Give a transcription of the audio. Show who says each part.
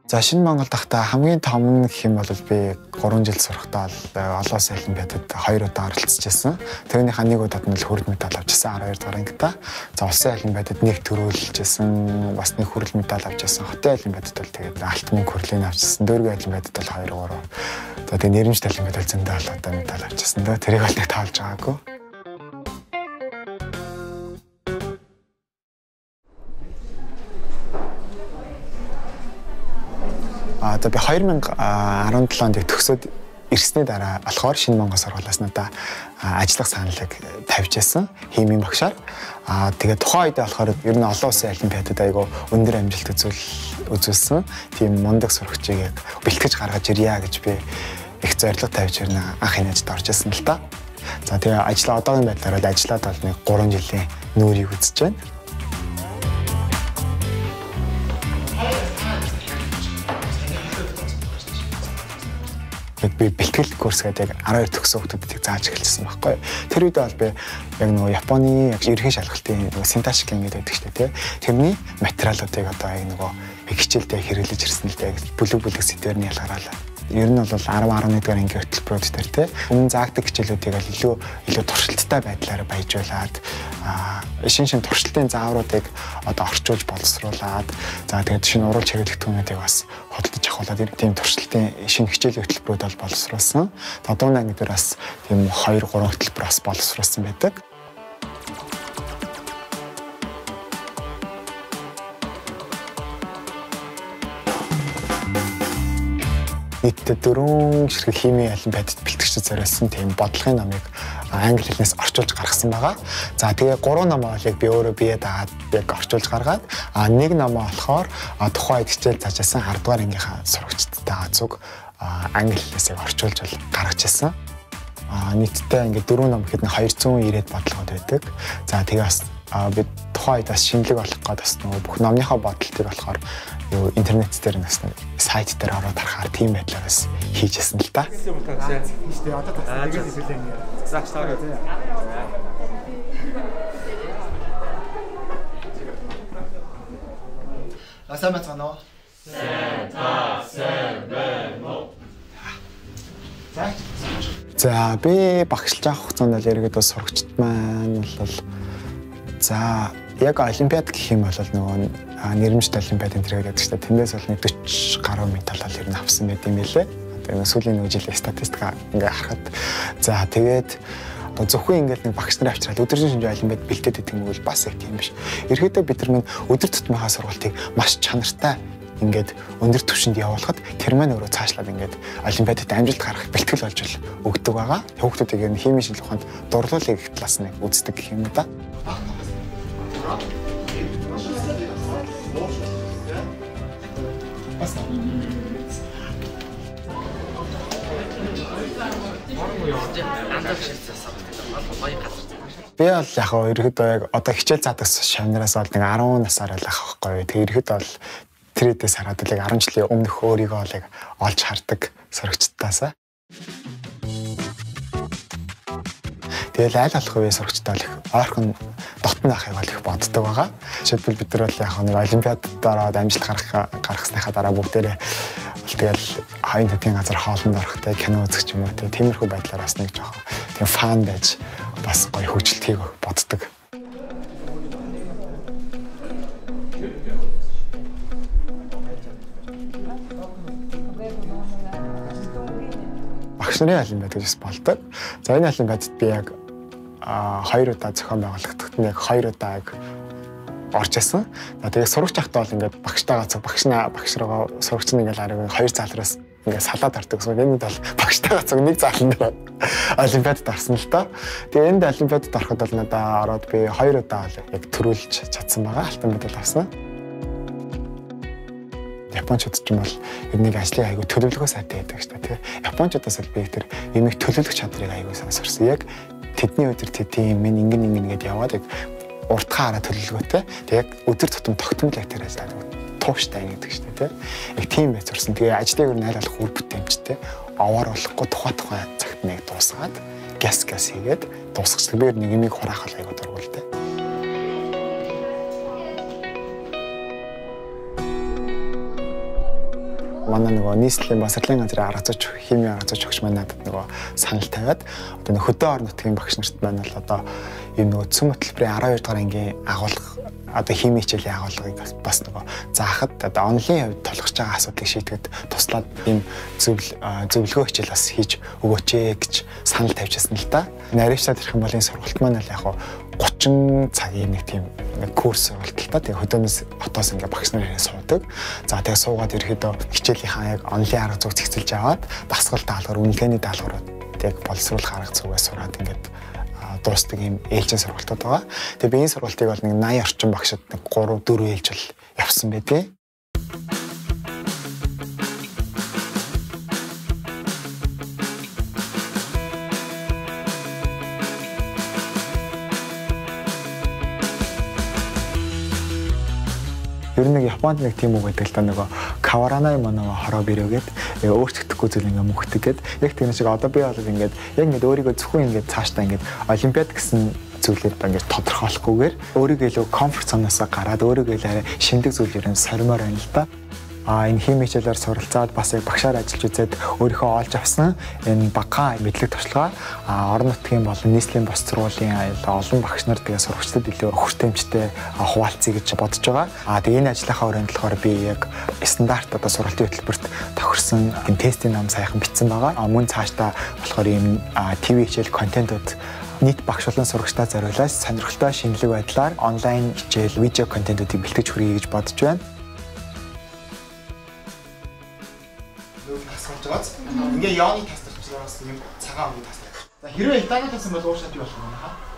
Speaker 1: За шинэ Монгол дахта хамгийн том гэх юм бол би 3 жил сурахдаа олон улсын олимпиадад 2 удаа оролцож байсан. Тэрнийхээ нэг удаад нь л хүрэл медаль авчихсан 12 дугаар ангита. За улсын олимпиадад нэг төрүүлж байсан, бас нэг хүрэл медаль авчихсан. Хотын олимпиадад бол тэгээд алтны хүрэлийн авчихсан. Дөрвийн олимпиадад бол 2 3. За тэгээд нэрмжт олимпиадад зөндөө одоо медаль авчихсан. Тэрийг бол нэг таалж байгаагүй. За би 2017 онд төгсөөд ирсний дараа болохоор шинэ Монгол сургуулиас надаа ажиллах саналыг тавьж байсан химийн багшаар. Тэгээд тухайн үед болохоор ер нь олон улсын олимпиадад айгүй өндөр амжилт үзүүлсэн тийм мундаг сурагчийг бэлтгэж гаргаж ирье гэж би их зорилго тавьж ирнэ анх энэ ажилд орж ирсэн л та. За тэгээ одоогийн байдлаар бол ажиллаад бол нэг 3 жилийн нүүрийг үзэж байна. Би бэлтгэл курс гэдэг 12 төгсөн хүмүүсийг зааж эхэлсэн байхгүй. Тэр үед бол би яг нөгөө Японы яг ерхий шалгалтын нөгөө синташик гэдэг шүү дээ. Тэрний материалуудыг одоо яг нөгөө хичээлдээ хэрэглэж ирсэн л дээ. Бүлэг сэдвэрний ялгараа. Ер нь бол 10-11 дугаар ангийн хөтөлбөрүүд дээр те өмнө заагдаг хичээлүүдийг илүү туршилттай байдлаар баяжуулаад шинэ туршилтын заавруудыг одоо орчуулж боловсруулад за тэгээд шинэ уруулж хэрэглэх түүнүүдийг бас хөдөлж авахлаад тийм туршилтын шинэ хичээлийн хөтөлбөрүүд бол боловсруулсан. Одоогийн анги дээр бас тийм 2-3 хөтөлбөр бас боловсруулсан байдаг. Нийтдээ 4 ширхэг химийн олимпиадад бэлтгэгчид зориулсан тийм бодлогын номыг англи хэлнээс орчуулж гаргасан байгаа. За тэгээ 3 номоо яг би өөрөө бие дагаад яг орчуулж гаргаад нэг номоо болохоор тухайн үед хичээл заажсан 10 дугаар ангийнхаа сурагчдтай зүг англи хэлнээс яг орчуулж гаргаж ирсэн. Нийтдээ ингээд 4 ном гэхэд 290 бодлогод байдаг. За тэгээ бас би тухайн үед бас шинэлэг болох гээд бас нөгөө бүх номныхаа бодлтыг болохоор интернет дээр бас сайт дээр ороод харахаар тийм байдлаар бас хийжсэн л та. Сайн байна уу? За би багшлж авах хугацаанд л ерөөдөө сурагчд маань бол за яг олимпиад гэх юм бол нөгөө нэрмжт олимпиад энэ төр гэдэг чинь тэндээс бол 40 гаруй медаль ер нь авсан байт юм билээ. Тэгээ сүүлийн нэг жилийн статистика ингээ харахад за тэгээд зөвхөн ингээд нэг багш нар авчраад өдөржин шинжлэх олимпиад бэлтээд идэх юм бол бас их тийм биш. Ерөөдөө бид нар минь өдөр тутмынхаа сургалтыг маш чанартай ингээд өндөр түвшинд явуулахад тэр маань өөрөө цаашлаад ингээд олимпиадад амжилт гаргах бэлтгэл болж өгдөг байгаа. Хүүхдүүдийг ер нь химийн шинжилгээ ухаанд дурлуулыг их талаас нь үздэг гэх юм да. Би бол яг ерөөдөө яг одоо хичээл заадаг шавнараас бол нэг 10 насаар л ах байхгүй. Тэгээ ерөөдөө бол тэрээс хараад л 10 жилийн өмнөх өөрийгөө л яг олж хардаг сурагчдаас. Тэгэл аль болох үе сурагчдаа л их ойрхон дотн байхыг бол их боддог байгаа. Жишээлбэл бид нар бол яг нэг олимпиадад ороод амжилт гаргасныхаа дараа бүгдээрээ тэгэл хаян төдийн газар хоолнд орохтой кино үзэх юм уу тиймэрхүү байдлаар бас нэг жоохон тийм фан байж бас гоё хөгжилтийг боддог. Багш нарын олимпиад гэж болдог. За энэ олимпиадад би яг 2 удаа зохион байгуулагдахад яг 2 удаа орж исэн. Тэгээ сурагч ахтаа бол ингээд багштайгаа багш руугаа сурагч нь ингээд арай 2 залраас ингээд салаад ордог гэсэн. Энэ бол багштайгаа цуг нэг залан дээр олимпиадад орсон л доо. Тэгээ энд олимпиадад ороход бол надаа ороод би 2 удаа яг төрүүлж чадсан байгаа. Алтан медаль авсан. Япончууд ч юм бол ер нь ажлын аягүй төлөвлөгөө сайтай байдаг шүү дээ. Япончуудаас л би тэр юмыг төлөвлөх чадрыг аягүй сонсорсон. Яг тэдний өдөр тийм минь ингэн гэдээ яваад уртхаа хараа төлөвлөгөөтэй. Тэг яг өдөр тутам тогтмол яг тэрээс тууштай гэдэг шүү дээ. Яг тийм байж сурсан. Тэгээ ажлыг ер нь аль болох үр бүтээмжтэй овоор болохгүй тухай цагт нэг дуусгаад газ хийгээд дуусгачихсан. Би нэг юмыг хураахал аягүй дургуултай. Манай нөгөө нийслэлийн босрлын газрын арга зүйч, химийн арга зүйч багш маань надад нөгөө санал тавиад одоо нөгөө хөдөө орон нутгийн багш нарт маань бол одоо ийм нөгөө цөм хөтөлбөрийн 12 дугаар ангийн агуулга одоо хими хичээлийн агуулгыг бас нөгөө заахад одоо онлын хувьд тулгарч байгаа асуудлыг шийдэхэд туслаад ийм зөвлөгөө хичээл бас хийж өгөөч гэж санал тавьчихсан л да. Наривчдад ирэх юм бол энэ сургалт маань л яг 30 цагийн нэг тийм курс сургалт л та. Тэгээ хөдөөнөөс хотоос ингээ багш нар ирээ суудаг. За тэгээ суугаад ерөөдөө хичээлийнхаа яг онлын арга зүйг цэгцэлж аваад дасгал даалгавар, үнэлгээний даалгаврууд яг боловсруулах арга зүйгээ сураад ингээд дуустдаг юм ээлжийн сургалтууд байгаа. Тэгээ би энэ сургалтыг бол нэг 80 орчим багшид нэг 3-4 ээлж бол явсан байдیں۔ Ер нь Японд нэг тийм үг байдаг л да нөгөө каваранай моно хороо бирөөгээд өөрчлөгдөхгүй зүйл ингээ мөнхдөг гэд. Яг тийм шиг одоо би бол ингээд яг ингээд өөрийгөө зөвхөн ингээд цаашдаа ингээд олимпиад гэсэн зүйлээр ингээд тодорхойлохгүйгээр өөрийгөө илүү комфорт зоноосоо гараад өөрийгөө арай шиндэг зүйлээр сормоор байна л да. Энэ хими хичээлээр суралцаад бас яг багшаар ажиллаж үзээд өөрийнхөө олж авсан энэ багахан мэдлэг туршлагаа орон нутгийн болон нийслэлийн бос сургуулийн олон багш нар тэгээ сурагчдад илүү хүртээмжтэй хуваалцъя гэж бодож байгаа. Тэгээ энэ ажлынхаа өрөөнд болохоор би яг стандарт одоо сургалтын хөтөлбөрт тохирсон тестийн ном сайхан бичсэн байгаа. Мөн цаашдаа болохоор ийм ТV хичээл контентууд нийт багш болон сурагчдаа зориулаад сонирхолтой шинэлэг байдлаар онлайн хичээл, видео контентуудыг бэлтгэж хүргэе гэж бодож байна. Ингээ яоны тастарч байгаас юм цагаан өнгө тастар. За хэрвээ итагийн тасан бол уушаад юу болох юм хаа?